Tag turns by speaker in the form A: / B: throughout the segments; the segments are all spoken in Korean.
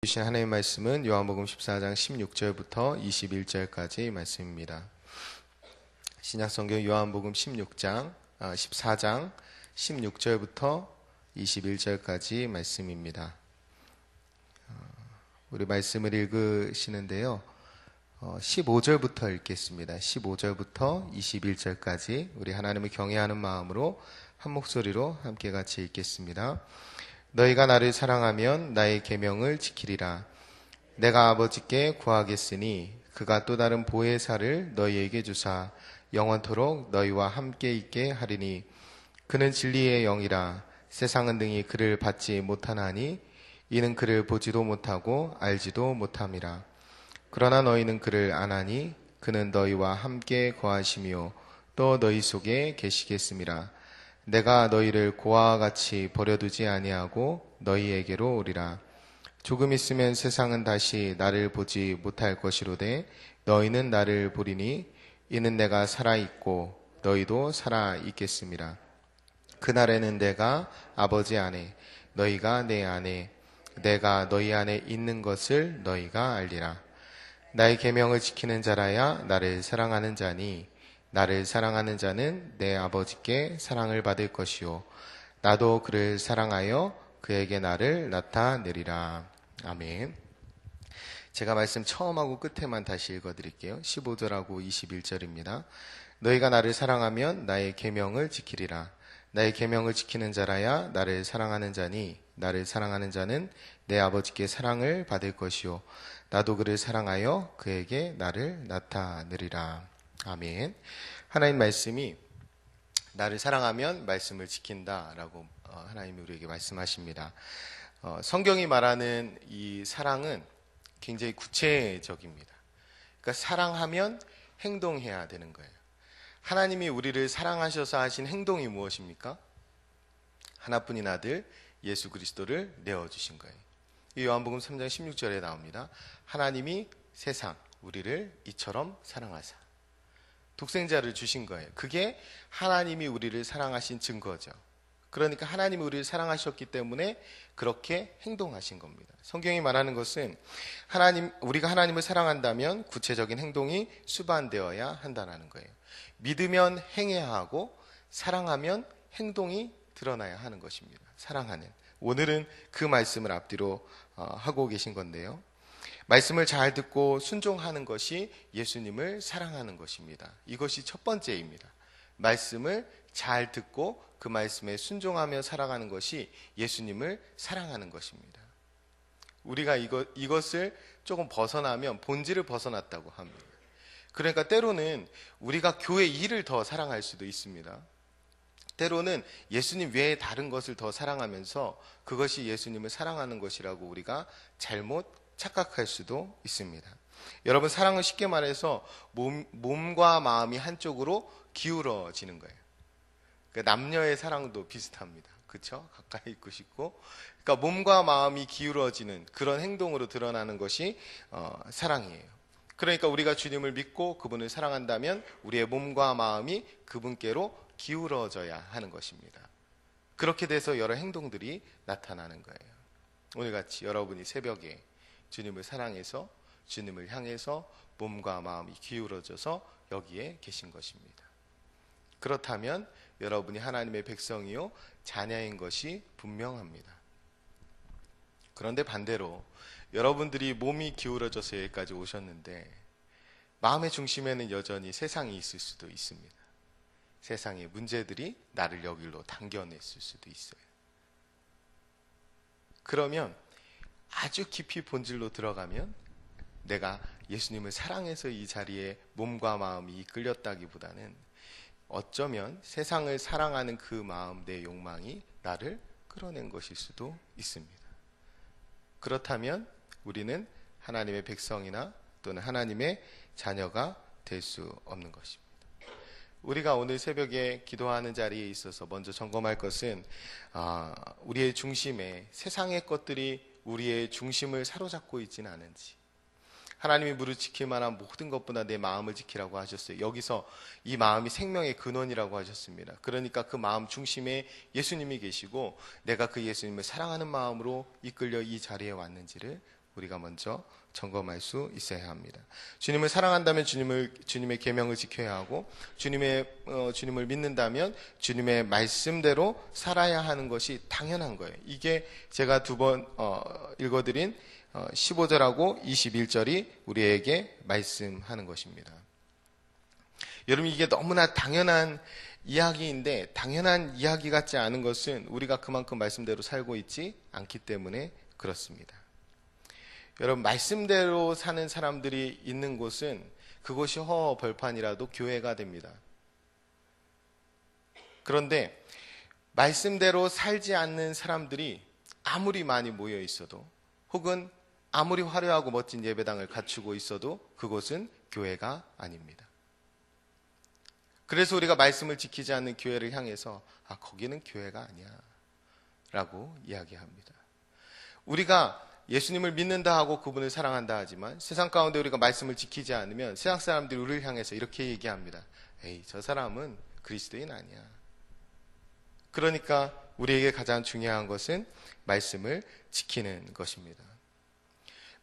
A: 주신 하나님의 말씀은 요한복음 14장 16절부터 21절까지 말씀입니다. 신약성경 요한복음 14장 16절부터 21절까지 말씀입니다. 우리 말씀을 읽으시는데요. 15절부터 읽겠습니다. 15절부터 21절까지 우리 하나님을 경외하는 마음으로 한 목소리로 함께 같이 읽겠습니다. 너희가 나를 사랑하면 나의 계명을 지키리라. 내가 아버지께 구하겠으니 그가 또 다른 보혜사를 너희에게 주사 영원토록 너희와 함께 있게 하리니 그는 진리의 영이라. 세상은 능히 그를 받지 못하나니 이는 그를 보지도 못하고 알지도 못함이라. 그러나 너희는 그를 아나니 그는 너희와 함께 거하시며 또 너희 속에 계시겠음이라. 내가 너희를 고아와 같이 버려두지 아니하고 너희에게로 오리라. 조금 있으면 세상은 다시 나를 보지 못할 것이로되 너희는 나를 보리니 이는 내가 살아있고 너희도 살아있겠음이라. 그날에는 내가 아버지 안에 너희가 내 안에 내가 너희 안에 있는 것을 너희가 알리라. 나의 계명을 지키는 자라야 나를 사랑하는 자니 나를 사랑하는 자는 내 아버지께 사랑을 받을 것이요 나도 그를 사랑하여 그에게 나를 나타내리라. 아멘. 제가 말씀 처음하고 끝에만 다시 읽어드릴게요. 15절하고 21절입니다. 너희가 나를 사랑하면 나의 계명을 지키리라. 나의 계명을 지키는 자라야 나를 사랑하는 자니 나를 사랑하는 자는 내 아버지께 사랑을 받을 것이요 나도 그를 사랑하여 그에게 나를 나타내리라. 아멘. 하나님 말씀이 나를 사랑하면 말씀을 지킨다라고 하나님이 우리에게 말씀하십니다. 성경이 말하는 이 사랑은 굉장히 구체적입니다. 그러니까 사랑하면 행동해야 되는 거예요. 하나님이 우리를 사랑하셔서 하신 행동이 무엇입니까? 하나뿐인 아들 예수 그리스도를 내어주신 거예요. 이 요한복음 3장 16절에 나옵니다. 하나님이 세상 우리를 이처럼 사랑하사 독생자를 주신 거예요. 그게 하나님이 우리를 사랑하신 증거죠. 그러니까 하나님이 우리를 사랑하셨기 때문에 그렇게 행동하신 겁니다. 성경이 말하는 것은 우리가 하나님을 사랑한다면 구체적인 행동이 수반되어야 한다는 거예요. 믿으면 행해야 하고 사랑하면 행동이 드러나야 하는 것입니다. 사랑하는. 오늘은 그 말씀을 앞뒤로 하고 계신 건데요. 말씀을 잘 듣고 순종하는 것이 예수님을 사랑하는 것입니다. 이것이 첫 번째입니다. 말씀을 잘 듣고 그 말씀에 순종하며 살아가는 것이 예수님을 사랑하는 것입니다. 우리가 이것을 조금 벗어나면 본질을 벗어났다고 합니다. 그러니까 때로는 우리가 교회 일을 더 사랑할 수도 있습니다. 때로는 예수님 외에 다른 것을 더 사랑하면서 그것이 예수님을 사랑하는 것이라고 우리가 잘못 착각할 수도 있습니다. 여러분, 사랑은 쉽게 말해서 몸과 마음이 한쪽으로 기울어지는 거예요. 그러니까 남녀의 사랑도 비슷합니다. 그렇죠? 가까이 있고 싶고. 그러니까 몸과 마음이 기울어지는 그런 행동으로 드러나는 것이 사랑이에요. 그러니까 우리가 주님을 믿고 그분을 사랑한다면 우리의 몸과 마음이 그분께로 기울어져야 하는 것입니다. 그렇게 돼서 여러 행동들이 나타나는 거예요. 오늘같이 여러분이 새벽에 주님을 사랑해서 주님을 향해서 몸과 마음이 기울어져서 여기에 계신 것입니다. 그렇다면 여러분이 하나님의 백성이요 자녀인 것이 분명합니다. 그런데 반대로 여러분들이 몸이 기울어져서 여기까지 오셨는데 마음의 중심에는 여전히 세상이 있을 수도 있습니다. 세상의 문제들이 나를 여기로 당겨냈을 수도 있어요. 그러면 아주 깊이 본질로 들어가면 내가 예수님을 사랑해서 이 자리에 몸과 마음이 이끌렸다기보다는 어쩌면 세상을 사랑하는 그 마음, 내 욕망이 나를 끌어낸 것일 수도 있습니다. 그렇다면 우리는 하나님의 백성이나 또는 하나님의 자녀가 될 수 없는 것입니다. 우리가 오늘 새벽에 기도하는 자리에 있어서 먼저 점검할 것은 우리의 중심에 세상의 것들이 우리의 중심을 사로잡고 있지는 않은지, 하나님이 무릇 지킬 만한 모든 것보다 내 마음을 지키라고 하셨어요. 여기서 이 마음이 생명의 근원이라고 하셨습니다. 그러니까 그 마음 중심에 예수님이 계시고 내가 그 예수님을 사랑하는 마음으로 이끌려 이 자리에 왔는지를 우리가 먼저 점검할 수 있어야 합니다. 주님을 사랑한다면 주님의 계명을 지켜야 하고, 주님을 믿는다면 주님의 말씀대로 살아야 하는 것이 당연한 거예요. 이게 제가 두 번 읽어드린 15절하고 21절이 우리에게 말씀하는 것입니다. 여러분, 이게 너무나 당연한 이야기인데, 당연한 이야기 같지 않은 것은 우리가 그만큼 말씀대로 살고 있지 않기 때문에 그렇습니다. 여러분, 말씀대로 사는 사람들이 있는 곳은 그곳이 허허벌판이라도 교회가 됩니다. 그런데 말씀대로 살지 않는 사람들이 아무리 많이 모여 있어도, 혹은 아무리 화려하고 멋진 예배당을 갖추고 있어도 그곳은 교회가 아닙니다. 그래서 우리가 말씀을 지키지 않는 교회를 향해서 거기는 교회가 아니야 라고 이야기합니다. 우리가 예수님을 믿는다 하고 그분을 사랑한다 하지만 세상 가운데 우리가 말씀을 지키지 않으면 세상 사람들이 우리를 향해서 이렇게 얘기합니다. 에이, 저 사람은 그리스도인 아니야. 그러니까 우리에게 가장 중요한 것은 말씀을 지키는 것입니다.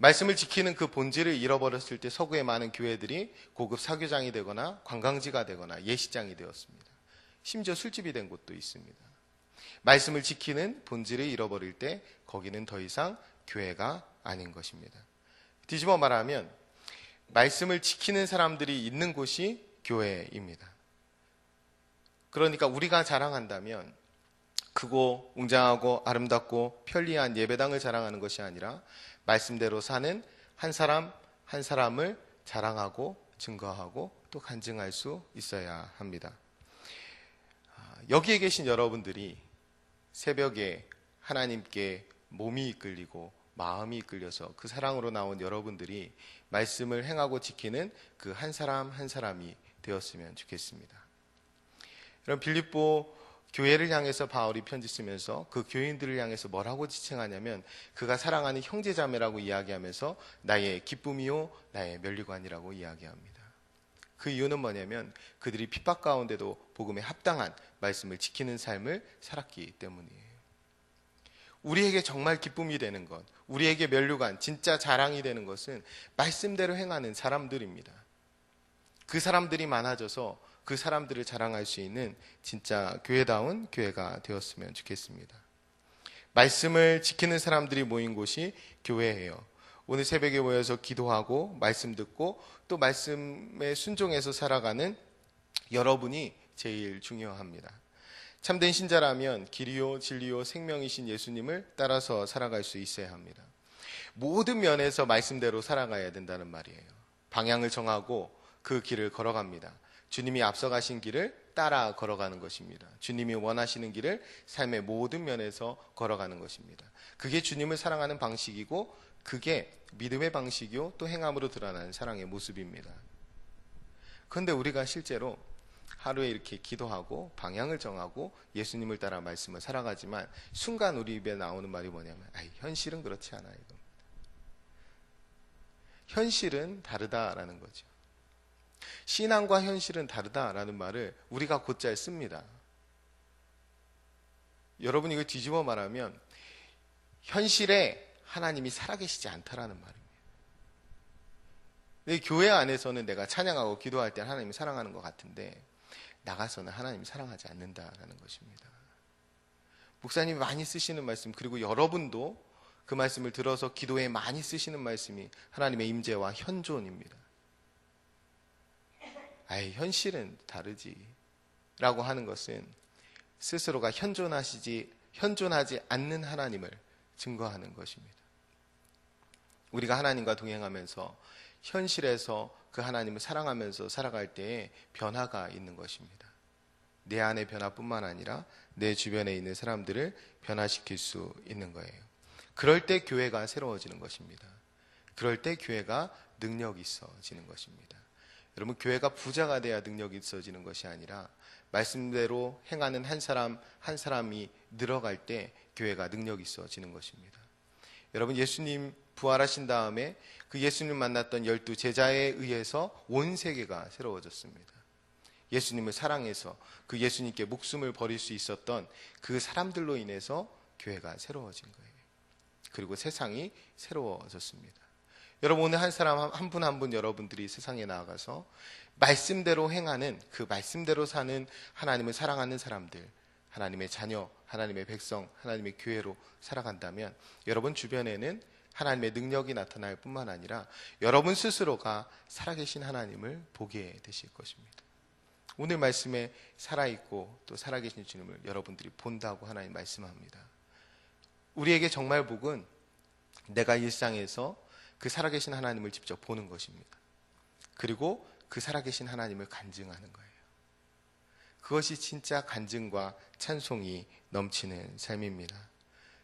A: 말씀을 지키는 그 본질을 잃어버렸을 때 서구의 많은 교회들이 고급 사교장이 되거나 관광지가 되거나 예식장이 되었습니다. 심지어 술집이 된 곳도 있습니다. 말씀을 지키는 본질을 잃어버릴 때 거기는 더 이상 교회가 아닌 것입니다. 뒤집어 말하면 말씀을 지키는 사람들이 있는 곳이 교회입니다. 그러니까 우리가 자랑한다면 크고 웅장하고 아름답고 편리한 예배당을 자랑하는 것이 아니라 말씀대로 사는 한 사람 한 사람을 자랑하고 증거하고 또 간증할 수 있어야 합니다. 여기에 계신 여러분들이 새벽에 하나님께 몸이 이끌리고 마음이 이끌려서 그 사랑으로 나온 여러분들이 말씀을 행하고 지키는 그 한 사람 한 사람이 되었으면 좋겠습니다. 여러분, 빌립보 교회를 향해서 바울이 편지 쓰면서 그 교인들을 향해서 뭐라고 지칭하냐면 그가 사랑하는 형제자매라고 이야기하면서 나의 기쁨이요 나의 면류관이라고 이야기합니다. 그 이유는 뭐냐면 그들이 핍박 가운데도 복음에 합당한 말씀을 지키는 삶을 살았기 때문이에요. 우리에게 정말 기쁨이 되는 것, 우리에게 면류관, 진짜 자랑이 되는 것은 말씀대로 행하는 사람들입니다. 그 사람들이 많아져서 그 사람들을 자랑할 수 있는 진짜 교회다운 교회가 되었으면 좋겠습니다. 말씀을 지키는 사람들이 모인 곳이 교회예요. 오늘 새벽에 모여서 기도하고 말씀 듣고 또 말씀에 순종해서 살아가는 여러분이 제일 중요합니다. 참된 신자라면 길이요 진리요 생명이신 예수님을 따라서 살아갈 수 있어야 합니다. 모든 면에서 말씀대로 살아가야 된다는 말이에요. 방향을 정하고 그 길을 걸어갑니다. 주님이 앞서가신 길을 따라 걸어가는 것입니다. 주님이 원하시는 길을 삶의 모든 면에서 걸어가는 것입니다. 그게 주님을 사랑하는 방식이고 그게 믿음의 방식이요 또 행함으로 드러나는 사랑의 모습입니다. 그런데 우리가 실제로 하루에 이렇게 기도하고 방향을 정하고 예수님을 따라 말씀을 살아가지만 순간 우리 입에 나오는 말이 뭐냐면 현실은 그렇지 않아 이겁니다. 현실은 다르다라는 거죠. 신앙과 현실은 다르다라는 말을 우리가 곧잘 씁니다. 여러분, 이거 뒤집어 말하면 현실에 하나님이 살아계시지 않다라는 말입니다. 내 교회 안에서는 내가 찬양하고 기도할 때 하나님이 사랑하는 것 같은데 나가서는 하나님이 사랑하지 않는다라는 것입니다. 목사님이 많이 쓰시는 말씀, 그리고 여러분도 그 말씀을 들어서 기도에 많이 쓰시는 말씀이 하나님의 임재와 현존입니다. 현실은 다르지 라고 하는 것은 스스로가 현존하지 않는 하나님을 증거하는 것입니다. 우리가 하나님과 동행하면서 현실에서 그 하나님을 사랑하면서 살아갈 때에 변화가 있는 것입니다. 내 안의 변화뿐만 아니라 내 주변에 있는 사람들을 변화시킬 수 있는 거예요. 그럴 때 교회가 새로워지는 것입니다. 그럴 때 교회가 능력이 있어지는 것입니다. 여러분, 교회가 부자가 돼야 능력이 있어지는 것이 아니라 말씀대로 행하는 한 사람 한 사람이 늘어갈 때 교회가 능력이 있어지는 것입니다. 여러분, 예수님 부활하신 다음에 그 예수님 만났던 12 제자에 의해서 온 세계가 새로워졌습니다. 예수님을 사랑해서 그 예수님께 목숨을 버릴 수 있었던 그 사람들로 인해서 교회가 새로워진 거예요. 그리고 세상이 새로워졌습니다. 여러분, 오늘 한 사람 한 분 한 분 여러분들이 세상에 나아가서 말씀대로 행하는, 그 말씀대로 사는 하나님을 사랑하는 사람들, 하나님의 자녀, 하나님의 백성, 하나님의 교회로 살아간다면 여러분 주변에는 하나님의 능력이 나타날 뿐만 아니라 여러분 스스로가 살아계신 하나님을 보게 되실 것입니다. 오늘 말씀에 살아있고 또 살아계신 주님을 여러분들이 본다고 하나님 말씀합니다. 우리에게 정말 복은 내가 일상에서 그 살아계신 하나님을 직접 보는 것입니다. 그리고 그 살아계신 하나님을 간증하는 거예요. 그것이 진짜 간증과 찬송이 넘치는 삶입니다.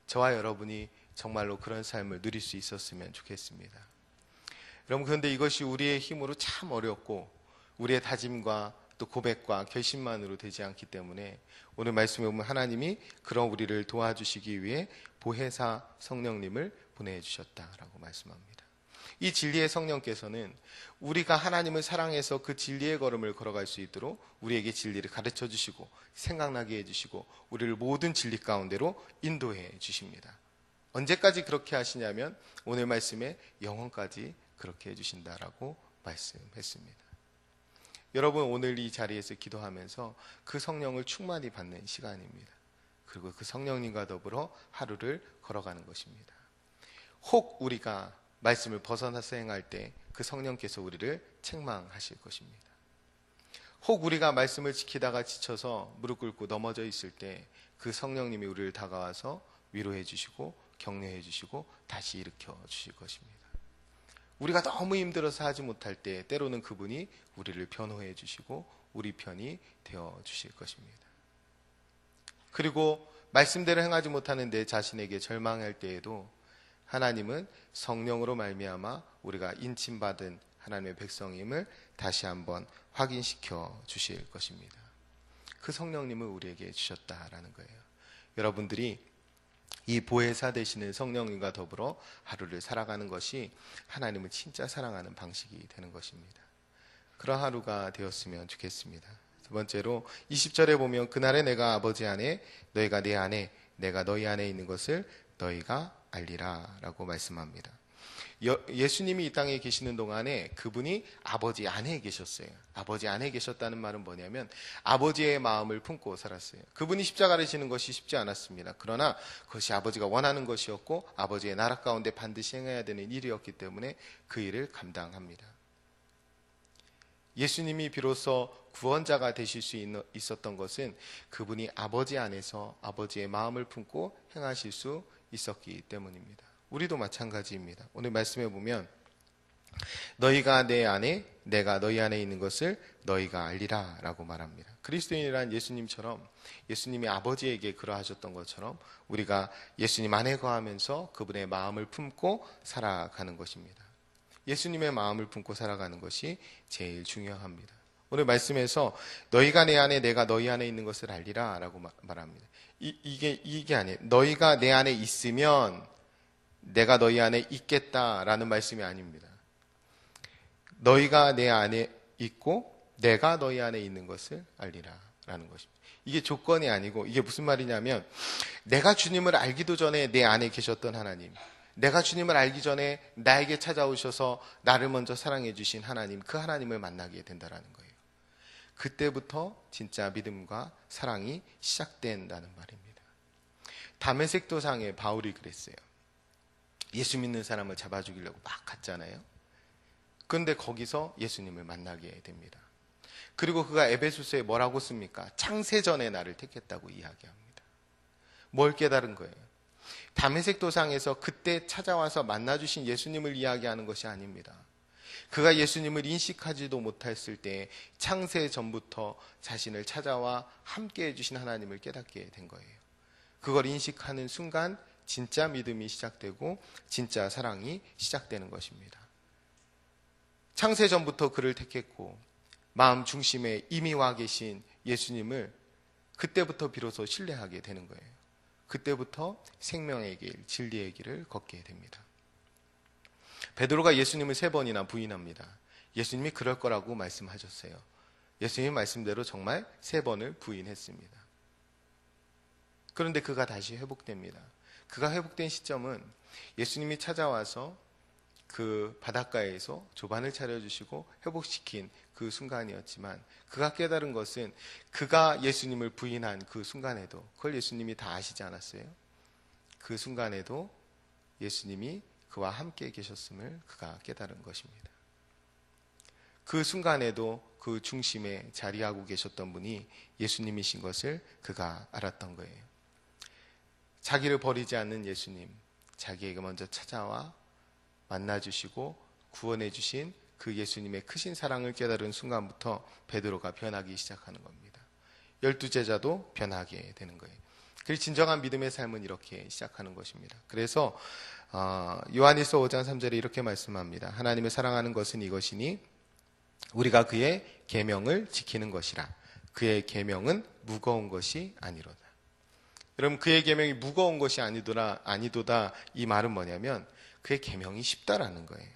A: 저와 여러분이 정말로 그런 삶을 누릴 수 있었으면 좋겠습니다. 여러분, 그런데 이것이 우리의 힘으로 참 어렵고 우리의 다짐과 또 고백과 결심만으로 되지 않기 때문에 오늘 말씀에 보면 하나님이 그런 우리를 도와주시기 위해 보혜사 성령님을 보내주셨다라고 말씀합니다. 이 진리의 성령께서는 우리가 하나님을 사랑해서 그 진리의 걸음을 걸어갈 수 있도록 우리에게 진리를 가르쳐 주시고 생각나게 해주시고 우리를 모든 진리 가운데로 인도해 주십니다. 언제까지 그렇게 하시냐면 오늘 말씀에 영원까지 그렇게 해주신다라고 말씀했습니다. 여러분, 오늘 이 자리에서 기도하면서 그 성령을 충만히 받는 시간입니다. 그리고 그 성령님과 더불어 하루를 걸어가는 것입니다. 혹 우리가 말씀을 벗어나서 행할 때 그 성령께서 우리를 책망하실 것입니다. 혹 우리가 말씀을 지키다가 지쳐서 무릎 꿇고 넘어져 있을 때 그 성령님이 우리를 다가와서 위로해 주시고 격려해 주시고 다시 일으켜 주실 것입니다. 우리가 너무 힘들어서 하지 못할 때 때로는 그분이 우리를 변호해 주시고 우리 편이 되어 주실 것입니다. 그리고 말씀대로 행하지 못하는 내 자신에게 절망할 때에도 하나님은 성령으로 말미암아 우리가 인침받은 하나님의 백성임을 다시 한번 확인시켜 주실 것입니다. 그 성령님을 우리에게 주셨다라는 거예요. 여러분들이 이 보혜사 되시는 성령님과 더불어 하루를 살아가는 것이 하나님을 진짜 사랑하는 방식이 되는 것입니다. 그런 하루가 되었으면 좋겠습니다. 두 번째로 20절에 보면 그날에 내가 아버지 안에 너희가 내 안에 내가 너희 안에 있는 것을 너희가 알리라 라고 말씀합니다. 예수님이 이 땅에 계시는 동안에 그분이 아버지 안에 계셨어요. 아버지 안에 계셨다는 말은 뭐냐면 아버지의 마음을 품고 살았어요. 그분이 십자가를 지는 것이 쉽지 않았습니다. 그러나 그것이 아버지가 원하는 것이었고 아버지의 나라 가운데 반드시 행해야 되는 일이었기 때문에 그 일을 감당합니다. 예수님이 비로소 구원자가 되실 수 있었던 것은 그분이 아버지 안에서 아버지의 마음을 품고 행하실 수 있었기 때문입니다. 우리도 마찬가지입니다. 오늘 말씀해 보면 너희가 내 안에 내가 너희 안에 있는 것을 너희가 알리라 라고 말합니다. 그리스도인이란 예수님처럼 예수님이 아버지에게 그러하셨던 것처럼 우리가 예수님 안에 거하면서 그분의 마음을 품고 살아가는 것입니다. 예수님의 마음을 품고 살아가는 것이 제일 중요합니다. 오늘 말씀에서 너희가 내 안에 내가 너희 안에 있는 것을 알리라 라고 말합니다. 이게 아니에요. 너희가 내 안에 있으면 내가 너희 안에 있겠다라는 말씀이 아닙니다. 너희가 내 안에 있고 내가 너희 안에 있는 것을 알리라라는 것입니다. 이게 조건이 아니고 이게 무슨 말이냐면 내가 주님을 알기도 전에 내 안에 계셨던 하나님, 내가 주님을 알기 전에 나에게 찾아오셔서 나를 먼저 사랑해 주신 하나님, 그 하나님을 만나게 된다라는 거예요. 그때부터 진짜 믿음과 사랑이 시작된다는 말입니다. 다메섹 도상에 바울이 그랬어요. 예수 믿는 사람을 잡아 죽이려고 막 갔잖아요. 그런데 거기서 예수님을 만나게 됩니다. 그리고 그가 에베소서에 뭐라고 씁니까? 창세전에 나를 택했다고 이야기합니다. 뭘 깨달은 거예요? 다메섹 도상에서 그때 찾아와서 만나주신 예수님을 이야기하는 것이 아닙니다. 그가 예수님을 인식하지도 못했을 때 창세 전부터 자신을 찾아와 함께 해주신 하나님을 깨닫게 된 거예요. 그걸 인식하는 순간 진짜 믿음이 시작되고 진짜 사랑이 시작되는 것입니다. 창세 전부터 그를 택했고 마음 중심에 이미 와 계신 예수님을 그때부터 비로소 신뢰하게 되는 거예요. 그때부터 생명의 길, 진리의 길을 걷게 됩니다. 베드로가 예수님을 3번이나 부인합니다. 예수님이 그럴 거라고 말씀하셨어요. 예수님 말씀대로 정말 3번을 부인했습니다. 그런데 그가 다시 회복됩니다. 그가 회복된 시점은 예수님이 찾아와서 그 바닷가에서 조반을 차려주시고 회복시킨 그 순간이었지만, 그가 깨달은 것은 그가 예수님을 부인한 그 순간에도, 그걸 예수님이 다 아시지 않았어요? 그 순간에도 예수님이 그와 함께 계셨음을 그가 깨달은 것입니다. 그 순간에도 그 중심에 자리하고 계셨던 분이 예수님이신 것을 그가 알았던 거예요. 자기를 버리지 않는 예수님, 자기에게 먼저 찾아와 만나주시고 구원해 주신 그 예수님의 크신 사랑을 깨달은 순간부터 베드로가 변하기 시작하는 겁니다. 12제자도 변하게 되는 거예요. 그리고 진정한 믿음의 삶은 이렇게 시작하는 것입니다. 그래서 요한일서 5장 3절에 이렇게 말씀합니다. 하나님을 사랑하는 것은 이것이니 우리가 그의 계명을 지키는 것이라. 그의 계명은 무거운 것이 아니로다. 여러분, 그의 계명이 무거운 것이 아니도다, 이 말은 뭐냐면 그의 계명이 쉽다라는 거예요.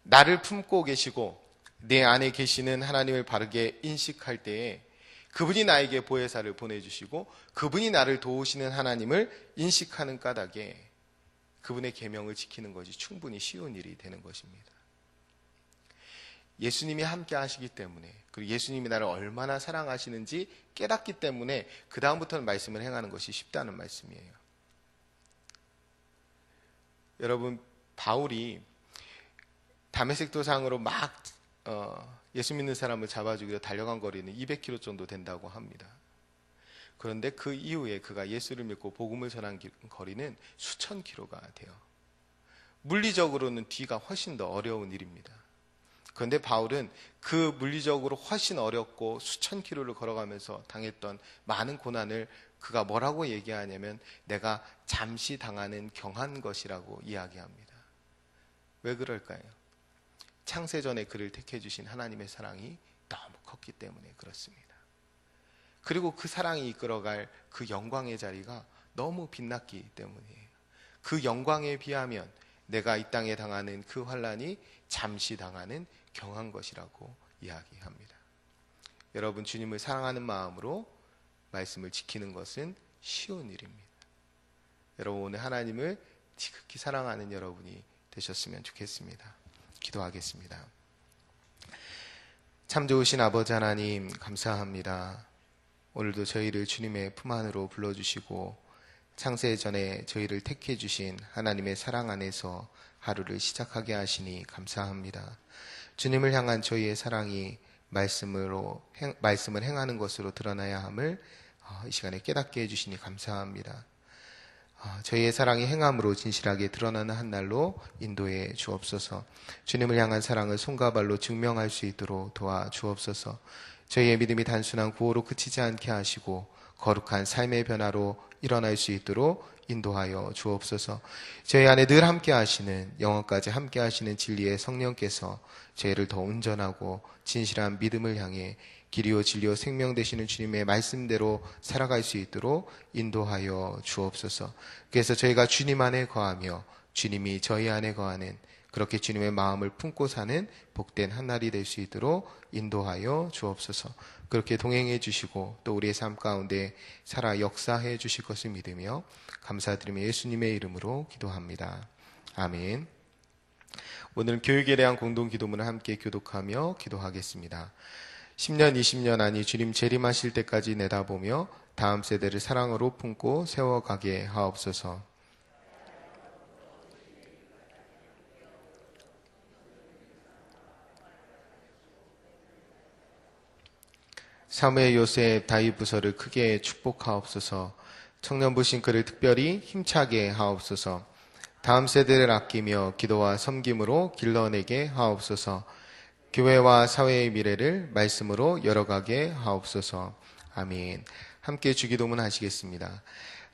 A: 나를 품고 계시고 내 안에 계시는 하나님을 바르게 인식할 때에 그분이 나에게 보혜사를 보내주시고 그분이 나를 도우시는 하나님을 인식하는 까닭에 그분의 계명을 지키는 것이 충분히 쉬운 일이 되는 것입니다. 예수님이 함께 하시기 때문에, 그리고 예수님이 나를 얼마나 사랑하시는지 깨닫기 때문에 그 다음부터는 말씀을 행하는 것이 쉽다는 말씀이에요. 여러분, 바울이 다메섹 도상으로 막 예수 믿는 사람을 잡아주기로 달려간 거리는 200km 정도 된다고 합니다. 그런데 그 이후에 그가 예수를 믿고 복음을 전한 거리는 수천 킬로가 돼요. 물리적으로는 뒤가 훨씬 더 어려운 일입니다. 그런데 바울은 그 물리적으로 훨씬 어렵고 수천 킬로를 걸어가면서 당했던 많은 고난을 그가 뭐라고 얘기하냐면 내가 잠시 당하는 경한 것이라고 이야기합니다. 왜 그럴까요? 창세전에 그를 택해 주신 하나님의 사랑이 너무 컸기 때문에 그렇습니다. 그리고 그 사랑이 이끌어갈 그 영광의 자리가 너무 빛났기 때문이에요. 그 영광에 비하면 내가 이 땅에 당하는 그 환난이 잠시 당하는 경한 것이라고 이야기합니다. 여러분, 주님을 사랑하는 마음으로 말씀을 지키는 것은 쉬운 일입니다. 여러분, 오늘 하나님을 지극히 사랑하는 여러분이 되셨으면 좋겠습니다. 기도하겠습니다. 참 좋으신 아버지 하나님, 감사합니다. 오늘도 저희를 주님의 품 안으로 불러주시고 창세 전에 저희를 택해 주신 하나님의 사랑 안에서 하루를 시작하게 하시니 감사합니다. 주님을 향한 저희의 사랑이 말씀을 행하는 것으로 드러나야 함을 이 시간에 깨닫게 해주시니 감사합니다. 저희의 사랑이 행함으로 진실하게 드러나는 한 날로 인도해 주옵소서. 주님을 향한 사랑을 손과 발로 증명할 수 있도록 도와 주옵소서. 저희의 믿음이 단순한 구호로 그치지 않게 하시고 거룩한 삶의 변화로 일어날 수 있도록 인도하여 주옵소서. 저희 안에 늘 함께 하시는, 영원까지 함께 하시는 진리의 성령께서 저희를 더 온전하고 진실한 믿음을 향해 길이요 진리요 생명 되시는 주님의 말씀대로 살아갈 수 있도록 인도하여 주옵소서. 그래서 저희가 주님 안에 거하며 주님이 저희 안에 거하는, 그렇게 주님의 마음을 품고 사는 복된 한 날이 될 수 있도록 인도하여 주옵소서. 그렇게 동행해 주시고 또 우리의 삶 가운데 살아 역사해 주실 것을 믿으며 감사드리며 예수님의 이름으로 기도합니다. 아멘. 오늘 교육에 대한 공동 기도문을 함께 교독하며 기도하겠습니다. 10년 20년 아니 주님 재림하실 때까지 내다보며 다음 세대를 사랑으로 품고 세워가게 하옵소서. 사무엘 요셉 다윗 부서를 크게 축복하옵소서. 청년부 싱크를 특별히 힘차게 하옵소서. 다음 세대를 아끼며 기도와 섬김으로 길러내게 하옵소서. 교회와 사회의 미래를 말씀으로 열어가게 하옵소서. 아멘. 함께 주기도문 하시겠습니다.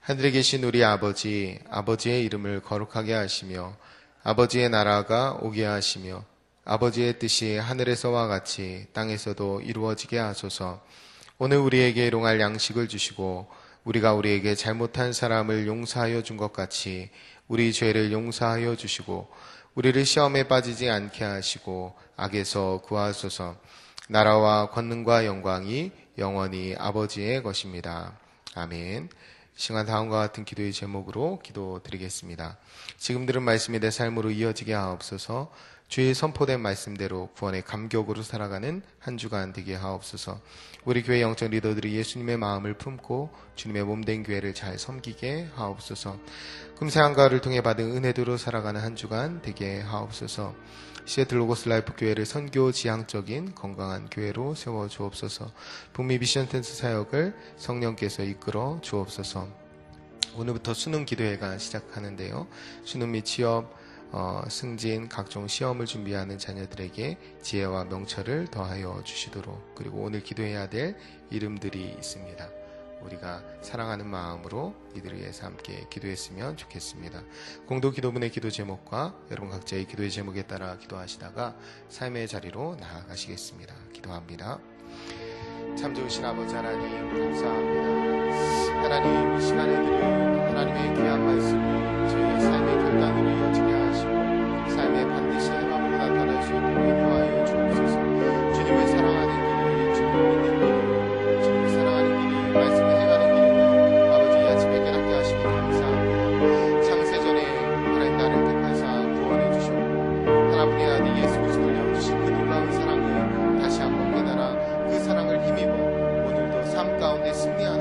A: 하늘에 계신 우리 아버지, 아버지의 이름을 거룩하게 하시며 아버지의 나라가 오게 하시며 아버지의 뜻이 하늘에서와 같이 땅에서도 이루어지게 하소서. 오늘 우리에게 일용할 양식을 주시고 우리가 우리에게 잘못한 사람을 용서하여 준 것 같이 우리 죄를 용서하여 주시고 우리를 시험에 빠지지 않게 하시고 악에서 구하소서. 나라와 권능과 영광이 영원히 아버지의 것입니다. 아멘. 시간 다음과 같은 기도의 제목으로 기도드리겠습니다. 지금 들은 말씀이 내 삶으로 이어지게 하옵소서. 주의 선포된 말씀대로 구원의 감격으로 살아가는 한 주간 되게 하옵소서. 우리 교회 영적 리더들이 예수님의 마음을 품고 주님의 몸된 교회를 잘 섬기게 하옵소서. 금세 한가를 통해 받은 은혜대로 살아가는 한 주간 되게 하옵소서. 시애틀 로고스 라이프 교회를 선교 지향적인 건강한 교회로 세워 주옵소서. 북미 미션 텐트 사역을 성령께서 이끌어 주옵소서. 오늘부터 수능 기도회가 시작하는데요. 수능 및 취업, 승진, 각종 시험을 준비하는 자녀들에게 지혜와 명철을 더하여 주시도록, 그리고 오늘 기도해야 될 이름들이 있습니다. 우리가 사랑하는 마음으로 이들을 위해서 함께 기도했으면 좋겠습니다. 공도 기도분의 기도 제목과 여러분 각자의 기도의 제목에 따라 기도하시다가 삶의 자리로 나아가시겠습니다. 기도합니다. 참 좋으신 아버지 하나님, 감사합니다. 하나님, 이 시간에 드린 하나님의 귀한 말씀이 저희의 삶의 결단으로 이어지게 하시고 삶에 반드시 해방으로 나타날 수 있도록 인도하여 주옵소서. 주님을 사랑하는 길이, 주님을 믿는 길이, 주님을 사랑하는 길이, 말씀을 행하는 길임을 아버지 이 아침에 깨닫게 하시니 감사합니다. 창세전에 하나님 나를 택하사 구원해 주셨고 하나님의 아들 예수 그리스도를 영주신 그 놀라운 사랑을 다시 한번 깨달아 그 사랑을 힘입어 오늘도 삶 가운데 승리하는